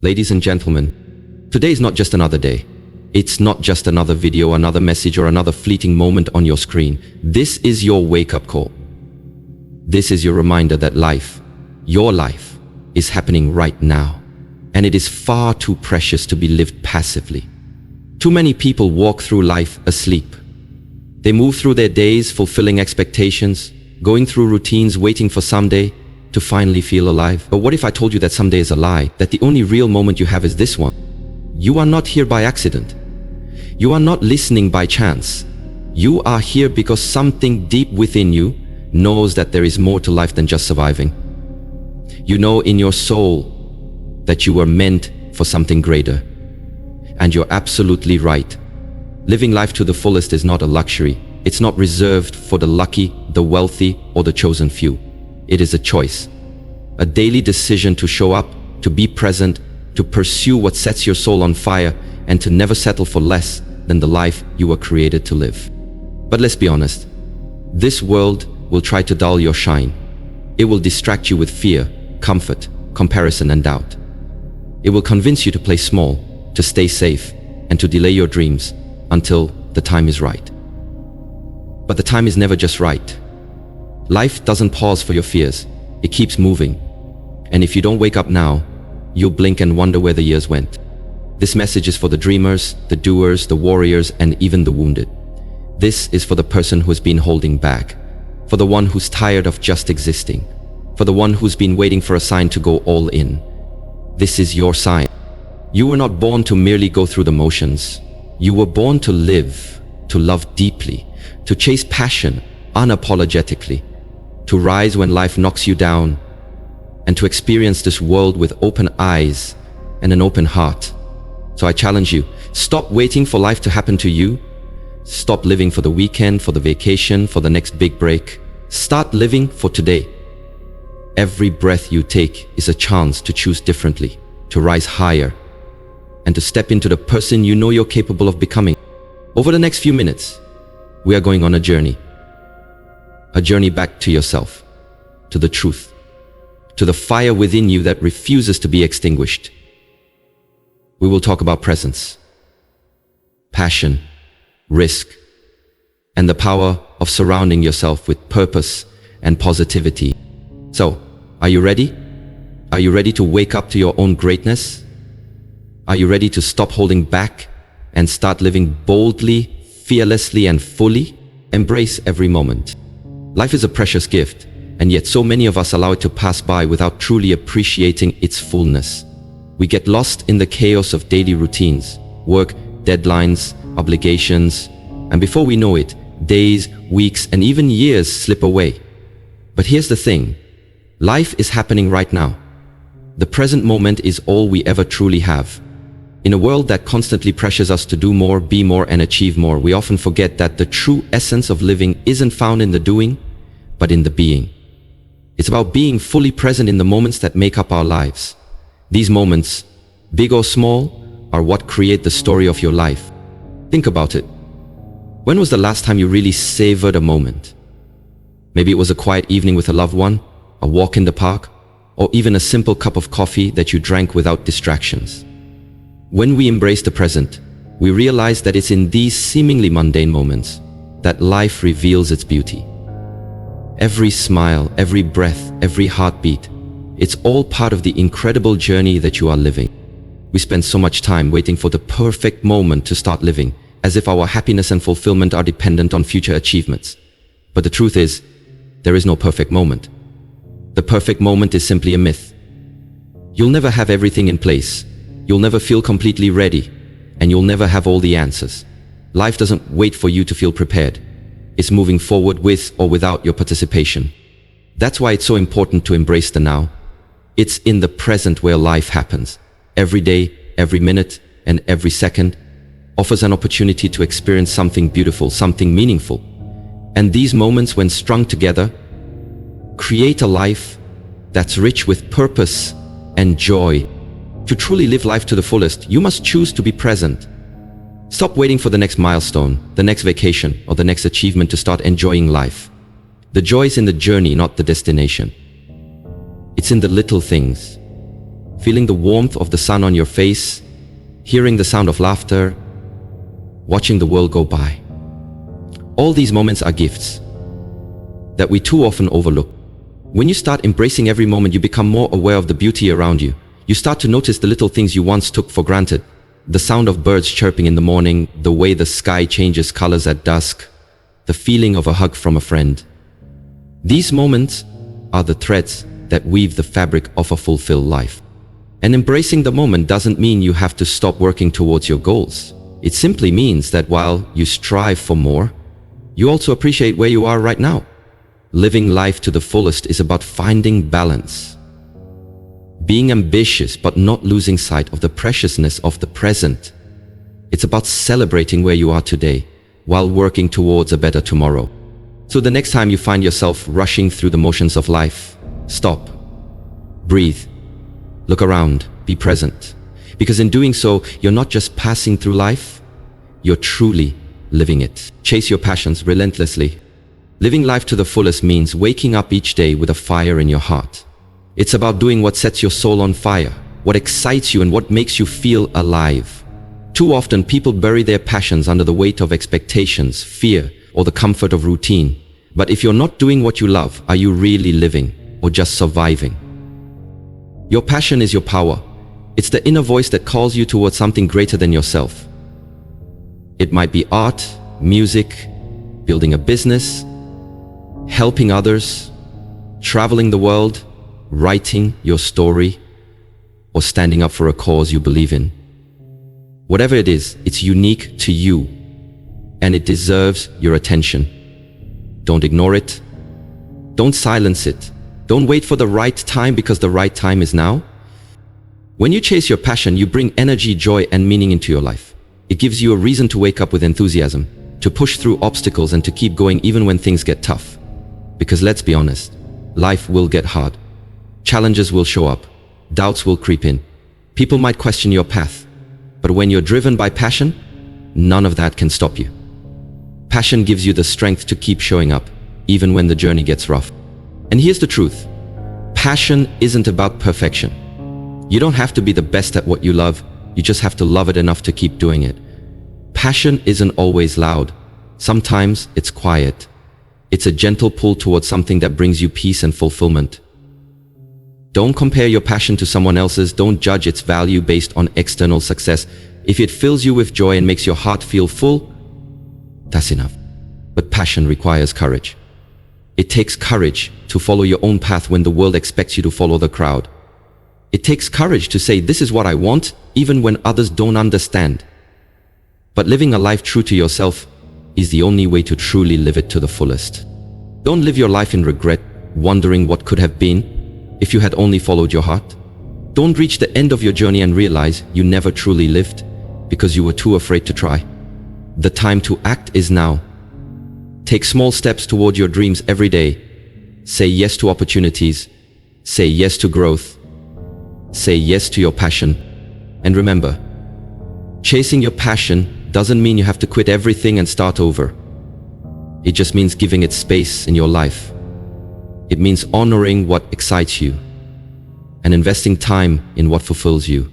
Ladies and gentlemen, today is not just another day. It's not just another video, another message, or another fleeting moment on your screen. This is your wake-up call. This is your reminder that life, your life, is happening right now. And it is far too precious to be lived passively. Too many people walk through life asleep. They move through their days fulfilling expectations, going through routines, waiting for someday to finally feel alive. But what if I told you that someday is a lie, that the only real moment you have is this one? You are not here by accident. You are not listening by chance. You are here because something deep within you knows that there is more to life than just surviving. You know in your soul that you were meant for something greater. And you're absolutely right. Living life to the fullest is not a luxury. It's not reserved for the lucky, the wealthy, or the chosen few. It is a choice, a daily decision to show up, to be present, to pursue what sets your soul on fire, and to never settle for less than the life you were created to live. But let's be honest, this world will try to dull your shine. It will distract you with fear, comfort, comparison, and doubt. It will convince you to play small, to stay safe, and to delay your dreams until the time is right. But the time is never just right. Life doesn't pause for your fears. It keeps moving. And if you don't wake up now, you'll blink and wonder where the years went. This message is for the dreamers, the doers, the warriors, and even the wounded. This is for the person who's been holding back, for the one who's tired of just existing, for the one who's been waiting for a sign to go all in. This is your sign. You were not born to merely go through the motions. You were born to live, to love deeply, to chase passion unapologetically, to rise when life knocks you down, and to experience this world with open eyes and an open heart. So I challenge you, stop waiting for life to happen to you. Stop living for the weekend, for the vacation, for the next big break. Start living for today. Every breath you take is a chance to choose differently, to rise higher, and to step into the person you know you're capable of becoming. Over the next few minutes, we are going on a journey back to yourself, to the truth, to the fire within you that refuses to be extinguished. We will talk about presence, passion, risk, and the power of surrounding yourself with purpose and positivity. So, are you ready? Are you ready to wake up to your own greatness? Are you ready to stop holding back and start living boldly, fearlessly, and fully? Embrace every moment. Life is a precious gift, and yet so many of us allow it to pass by without truly appreciating its fullness. We get lost in the chaos of daily routines, work, deadlines, obligations, and before we know it, days, weeks, and even years slip away. But here's the thing, life is happening right now. The present moment is all we ever truly have. In a world that constantly pressures us to do more, be more, and achieve more, we often forget that the true essence of living isn't found in the doing, but in the being. It's about being fully present in the moments that make up our lives. These moments, big or small, are what create the story of your life. Think about it. When was the last time you really savored a moment? Maybe it was a quiet evening with a loved one, a walk in the park, or even a simple cup of coffee that you drank without distractions. When we embrace the present, we realize that it's in these seemingly mundane moments that life reveals its beauty. Every smile, every breath, every heartbeat, it's all part of the incredible journey that you are living. We spend so much time waiting for the perfect moment to start living, as if our happiness and fulfillment are dependent on future achievements. But the truth is, there is no perfect moment. The perfect moment is simply a myth. You'll never have everything in place. You'll never feel completely ready, and you'll never have all the answers. Life doesn't wait for you to feel prepared. It's moving forward with or without your participation. That's why it's so important to embrace the now. It's in the present where life happens. Every day, every minute, and every second offers an opportunity to experience something beautiful, something meaningful. And these moments, when strung together, create a life that's rich with purpose and joy. To truly live life to the fullest, you must choose to be present. Stop waiting for the next milestone, the next vacation, or the next achievement to start enjoying life. The joy is in the journey, not the destination. It's in the little things. feeling the warmth of the sun on your face, hearing the sound of laughter, watching the world go by. All these moments are gifts that we too often overlook. When you start embracing every moment, you become more aware of the beauty around you. You start to notice the little things you once took for granted. The sound of birds chirping in the morning, the way the sky changes colors at dusk, the feeling of a hug from a friend. These moments are the threads that weave the fabric of a fulfilled life. And embracing the moment doesn't mean you have to stop working towards your goals. It simply means that while you strive for more, you also appreciate where you are right now. Living life to the fullest is about finding balance, being ambitious but not losing sight of the preciousness of the present. It's about celebrating where you are today while working towards a better tomorrow. So the next time you find yourself rushing through the motions of life, stop, breathe, look around, be present. Because in doing so, you're not just passing through life, you're truly living it. Chase your passions relentlessly. Living life to the fullest means waking up each day with a fire in your heart. It's about doing what sets your soul on fire, what excites you and what makes you feel alive. Too often, people bury their passions under the weight of expectations, fear, or the comfort of routine. But if you're not doing what you love, are you really living or just surviving? Your passion is your power. It's the inner voice that calls you towards something greater than yourself. It might be art, music, building a business, helping others, traveling the world, writing your story, or standing up for a cause you believe in. Whatever it is, it's unique to you, and it deserves your attention. Don't ignore it. Don't silence it. Don't wait for the right time, because the right time is now. When you chase your passion, you bring energy, joy, and meaning into your life. It gives you a reason to wake up with enthusiasm, to push through obstacles and to keep going even when things get tough. Because let's be honest, life will get hard. Challenges will show up. Doubts will creep in. People might question your path. But when you're driven by passion, none of that can stop you. Passion gives you the strength to keep showing up, even when the journey gets rough. And here's the truth. Passion isn't about perfection. You don't have to be the best at what you love. You just have to love it enough to keep doing it. Passion isn't always loud. Sometimes it's quiet. It's a gentle pull towards something that brings you peace and fulfillment. Don't compare your passion to someone else's. Don't judge its value based on external success. If it fills you with joy and makes your heart feel full, that's enough. But passion requires courage. It takes courage to follow your own path when the world expects you to follow the crowd. It takes courage to say, this is what I want, even when others don't understand. But living a life true to yourself is the only way to truly live it to the fullest. Don't live your life in regret, wondering what could have been if you had only followed your heart. Don't reach the end of your journey and realize you never truly lived because you were too afraid to try. The time to act is now. Take small steps toward your dreams every day. Say yes to opportunities. Say yes to growth. Say yes to your passion. And remember, chasing your passion doesn't mean you have to quit everything and start over. It just means giving it space in your life. It means honoring what excites you and investing time in what fulfills you.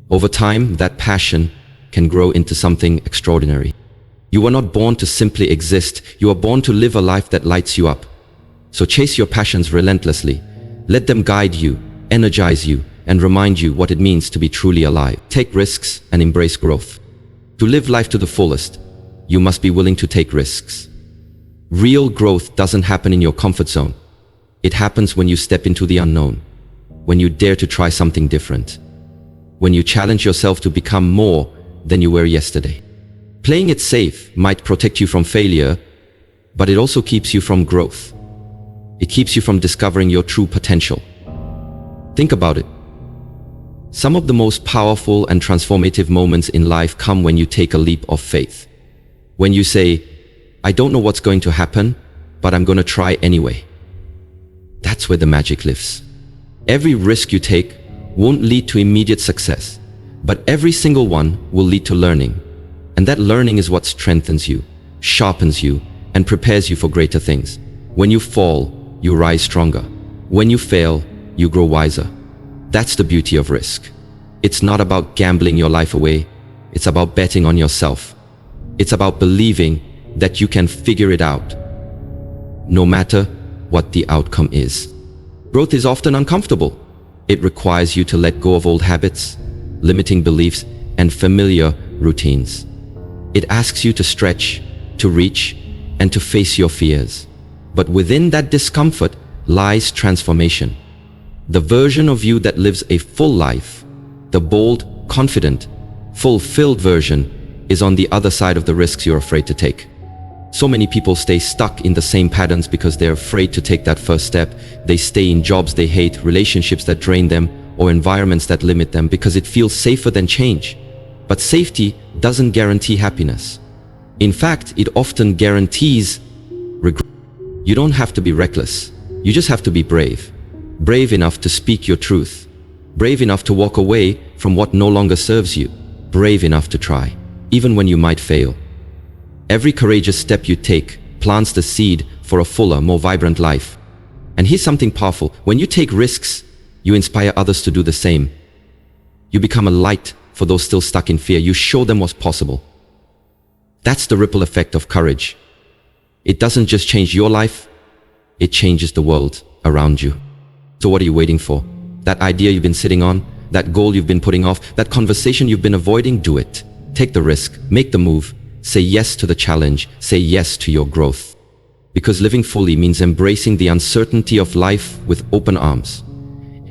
Over time, that passion can grow into something extraordinary. You were not born to simply exist. You are born to live a life that lights you up. So chase your passions relentlessly. Let them guide you, energize you, and remind you what it means to be truly alive. Take risks and embrace growth. To live life to the fullest, you must be willing to take risks. Real growth doesn't happen in your comfort zone. It happens when you step into the unknown, when you dare to try something different, when you challenge yourself to become more than you were yesterday. Playing it safe might protect you from failure, but it also keeps you from growth. It keeps you from discovering your true potential. Think about it. Some of the most powerful and transformative moments in life come when you take a leap of faith. When you say, I don't know what's going to happen, but I'm going to try anyway. That's where the magic lives. Every risk you take won't lead to immediate success, but every single one will lead to learning. And that learning is what strengthens you, sharpens you, and prepares you for greater things. When you fall, you rise stronger. When you fail, you grow wiser. That's the beauty of risk. It's not about gambling your life away. It's about betting on yourself. It's about believing that you can figure it out, no matter what the outcome is. Growth is often uncomfortable. It requires you to let go of old habits, limiting beliefs, and familiar routines. It asks you to stretch, to reach, and to face your fears. But within that discomfort lies transformation. The version of you that lives a full life, the bold, confident, fulfilled version, is on the other side of the risks you're afraid to take. So many people stay stuck in the same patterns because they're afraid to take that first step. They stay in jobs they hate, relationships that drain them, or environments that limit them because it feels safer than change. But safety doesn't guarantee happiness. In fact, it often guarantees regret. You don't have to be reckless. You just have to be brave. Brave enough to speak your truth. Brave enough to walk away from what no longer serves you. Brave enough to try, even when you might fail. Every courageous step you take plants the seed for a fuller, more vibrant life. And here's something powerful. When you take risks, you inspire others to do the same. You become a light for those still stuck in fear. You show them what's possible. That's the ripple effect of courage. It doesn't just change your life, it changes the world around you. So what are you waiting for? That idea you've been sitting on, that goal you've been putting off, that conversation you've been avoiding, do it. Take the risk, make the move, say yes to the challenge, say yes to your growth. Because living fully means embracing the uncertainty of life with open arms.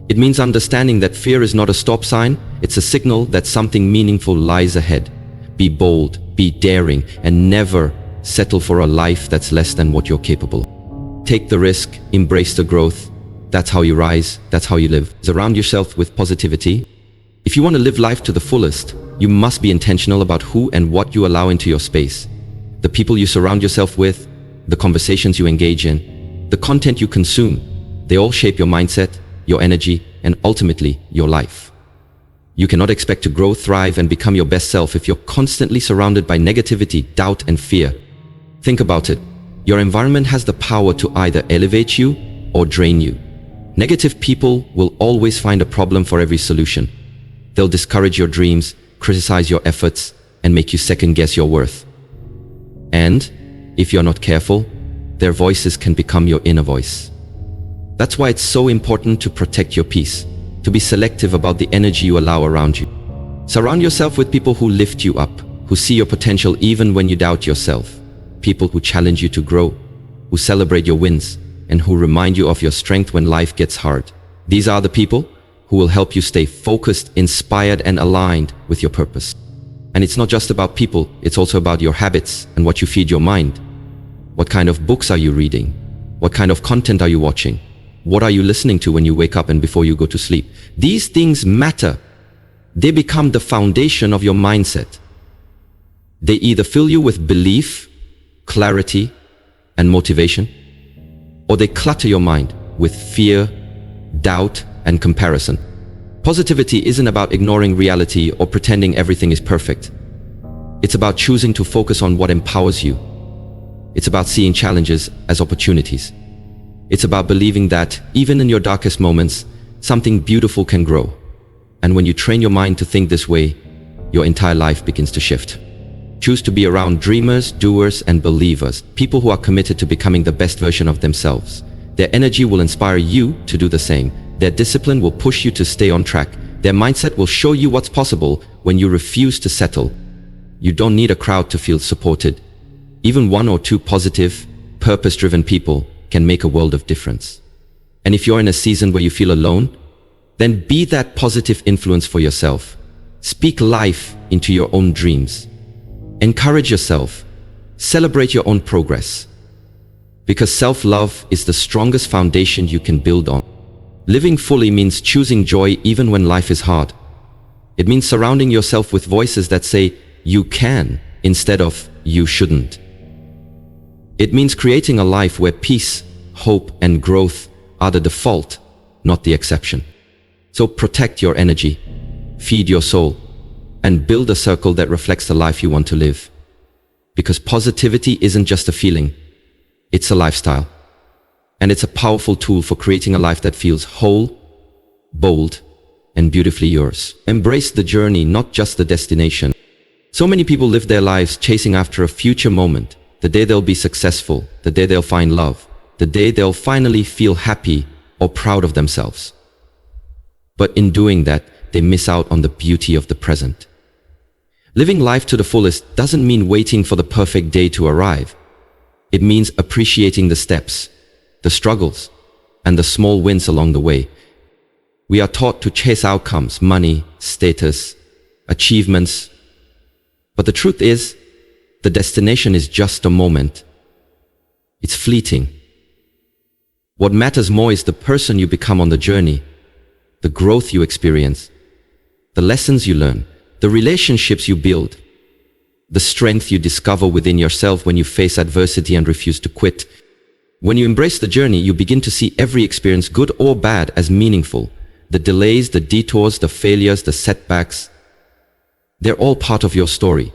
It means understanding that fear is not a stop sign, it's a signal that something meaningful lies ahead. Be bold, be daring, and never settle for a life that's less than what you're capable of. Take the risk, embrace the growth. That's how you rise, that's how you live. Surround yourself with positivity. If you want to live life to the fullest, you must be intentional about who and what you allow into your space. The people you surround yourself with, the conversations you engage in, the content you consume, they all shape your mindset, your energy, and ultimately your life. You cannot expect to grow, thrive, and become your best self if you're constantly surrounded by negativity, doubt, and fear. Think about it. Your environment has the power to either elevate you or drain you. Negative people will always find a problem for every solution. They'll discourage your dreams, criticize your efforts, and make you second-guess your worth. And if you're not careful, their voices can become your inner voice. That's why it's so important to protect your peace, to be selective about the energy you allow around you. Surround yourself with people who lift you up, who see your potential even when you doubt yourself. People who challenge you to grow, who celebrate your wins, and who remind you of your strength when life gets hard. These are the people who will help you stay focused, inspired, and aligned with your purpose. And it's not just about people, it's also about your habits and what you feed your mind. What kind of books are you reading? What kind of content are you watching? What are you listening to when you wake up and before you go to sleep? These things matter. They become the foundation of your mindset. They either fill you with belief, clarity, and motivation, or they clutter your mind with fear, doubt, and comparison. Positivity isn't about ignoring reality or pretending everything is perfect. It's about choosing to focus on what empowers you. It's about seeing challenges as opportunities. It's about believing that, even in your darkest moments, something beautiful can grow. And when you train your mind to think this way, your entire life begins to shift. Choose to be around dreamers, doers, and believers, people who are committed to becoming the best version of themselves. Their energy will inspire you to do the same. Their discipline will push you to stay on track. Their mindset will show you what's possible when you refuse to settle. You don't need a crowd to feel supported. Even one or two positive, purpose-driven people can make a world of difference. And if you're in a season where you feel alone, then be that positive influence for yourself. Speak life into your own dreams. Encourage yourself. Celebrate your own progress. Because self-love is the strongest foundation you can build on. Living fully means choosing joy even when life is hard. It means surrounding yourself with voices that say, you can, instead of, you shouldn't. It means creating a life where peace, hope, and growth are the default, not the exception. So protect your energy, feed your soul, and build a circle that reflects the life you want to live. Because positivity isn't just a feeling, it's a lifestyle. And it's a powerful tool for creating a life that feels whole, bold, and beautifully yours. Embrace the journey, not just the destination. So many people live their lives chasing after a future moment, the day they'll be successful, the day they'll find love, the day they'll finally feel happy or proud of themselves. But in doing that, they miss out on the beauty of the present. Living life to the fullest doesn't mean waiting for the perfect day to arrive. It means appreciating the steps, the struggles, and the small wins along the way. We are taught to chase outcomes, money, status, achievements. But the truth is, the destination is just a moment. It's fleeting. What matters more is the person you become on the journey, the growth you experience, the lessons you learn, the relationships you build, the strength you discover within yourself when you face adversity and refuse to quit. When you embrace the journey, you begin to see every experience, good or bad, as meaningful. The delays, the detours, the failures, the setbacks, they're all part of your story.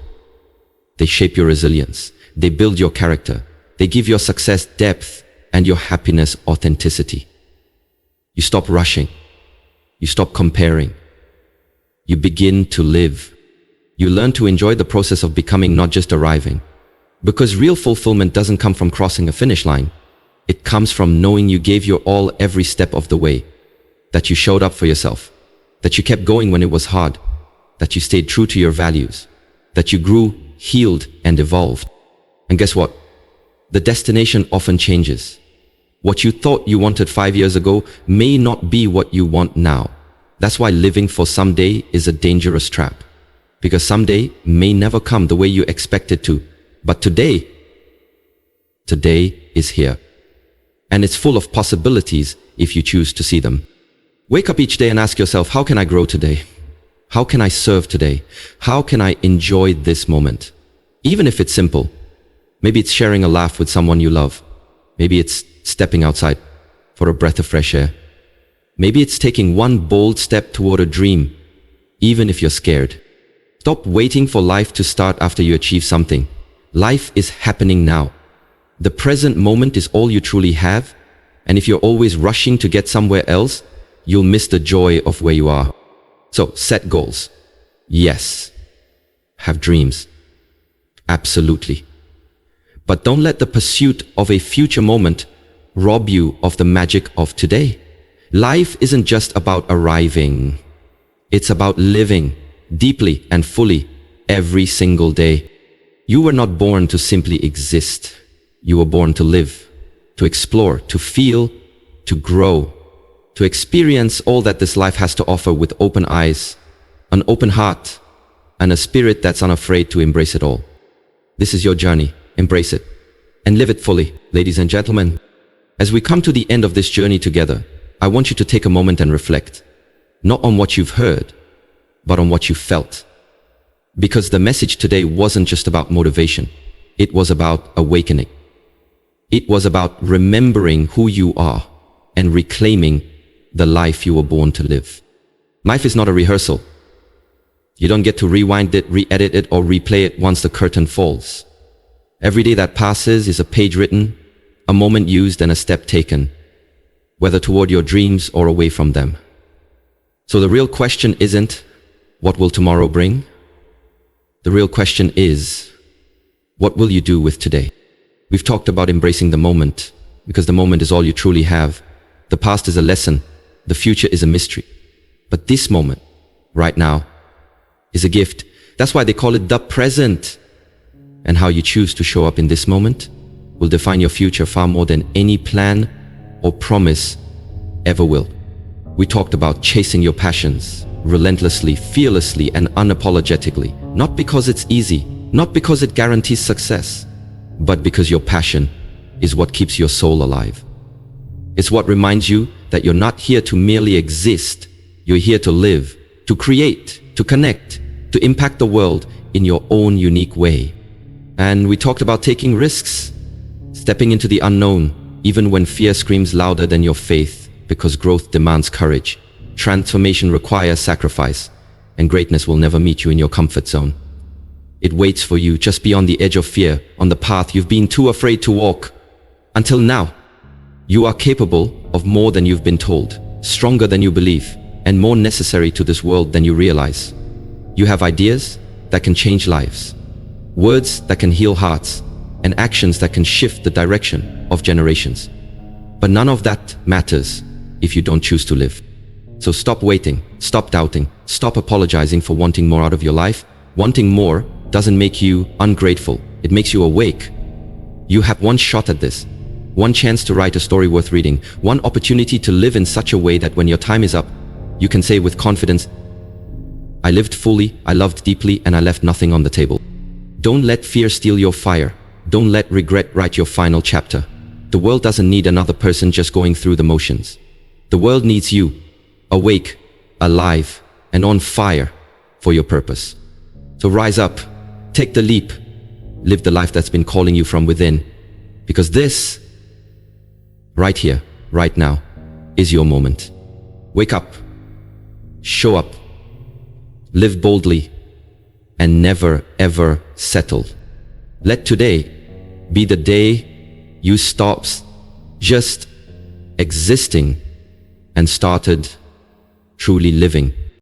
They shape your resilience. They build your character. They give your success depth and your happiness authenticity. You stop rushing. You stop comparing. You begin to live. You learn to enjoy the process of becoming, not just arriving. Because real fulfillment doesn't come from crossing a finish line. It comes from knowing you gave your all every step of the way. That you showed up for yourself. That you kept going when it was hard. That you stayed true to your values. That you grew, healed, and evolved. And guess what? The destination often changes. What you thought you wanted 5 years ago may not be what you want now. That's why living for someday is a dangerous trap. Because someday may never come the way you expect it to. But today is here. And it's full of possibilities if you choose to see them. Wake up each day and ask yourself, how can I grow today? How can I serve today? How can I enjoy this moment? Even if it's simple. Maybe it's sharing a laugh with someone you love. Maybe it's stepping outside for a breath of fresh air. Maybe it's taking one bold step toward a dream, even if you're scared. Stop waiting for life to start after you achieve something. Life is happening now. The present moment is all you truly have, and if you're always rushing to get somewhere else, you'll miss the joy of where you are. So set goals. Yes. Have dreams. Absolutely. But don't let the pursuit of a future moment rob you of the magic of today. Life isn't just about arriving. It's about living deeply and fully every single day. You were not born to simply exist. You were born to live, to explore, to feel, to grow, to experience all that this life has to offer with open eyes, an open heart, and a spirit that's unafraid to embrace it all. This is your journey. Embrace it and live it fully. Ladies and gentlemen, as we come to the end of this journey together, I want you to take a moment and reflect, not on what you've heard, but on what you felt. Because the message today wasn't just about motivation. It was about awakening. It was about remembering who you are and reclaiming the life you were born to live. Life is not a rehearsal. You don't get to rewind it, re-edit it, or replay it once the curtain falls. Every day that passes is a page written, a moment used, and a step taken, whether toward your dreams or away from them. So the real question isn't, what will tomorrow bring? The real question is, what will you do with today? We've talked about embracing the moment, because the moment is all you truly have. The past is a lesson. The future is a mystery. But this moment, right now, is a gift. That's why they call it the present. And how you choose to show up in this moment will define your future far more than any plan or promise ever will. We talked about chasing your passions, relentlessly, fearlessly, and unapologetically. Not because it's easy, not because it guarantees success, but because your passion is what keeps your soul alive. It's what reminds you that you're not here to merely exist. You're here to live, to create, to connect, to impact the world in your own unique way. And we talked about taking risks, stepping into the unknown, even when fear screams louder than your faith, because growth demands courage. Transformation requires sacrifice, and greatness will never meet you in your comfort zone. It waits for you just beyond the edge of fear, on the path you've been too afraid to walk. Until now, you are capable of more than you've been told, stronger than you believe, and more necessary to this world than you realize. You have ideas that can change lives, words that can heal hearts, and actions that can shift the direction of generations. But none of that matters if you don't choose to live. So stop waiting, stop doubting, stop apologizing for wanting more out of your life. Wanting more doesn't make you ungrateful, it makes you awake. You have one shot at this, one chance to write a story worth reading, one opportunity to live in such a way that when your time is up, you can say with confidence, I lived fully, I loved deeply, and I left nothing on the table. Don't let fear steal your fire. Don't let regret write your final chapter. The world doesn't need another person just going through the motions. The world needs you, awake, alive, and on fire for your purpose. So rise up, take the leap, live the life that's been calling you from within. Because this, right here, right now, is your moment. Wake up, show up, live boldly, and never ever settle. Let today be the day you stopped just existing and started truly living.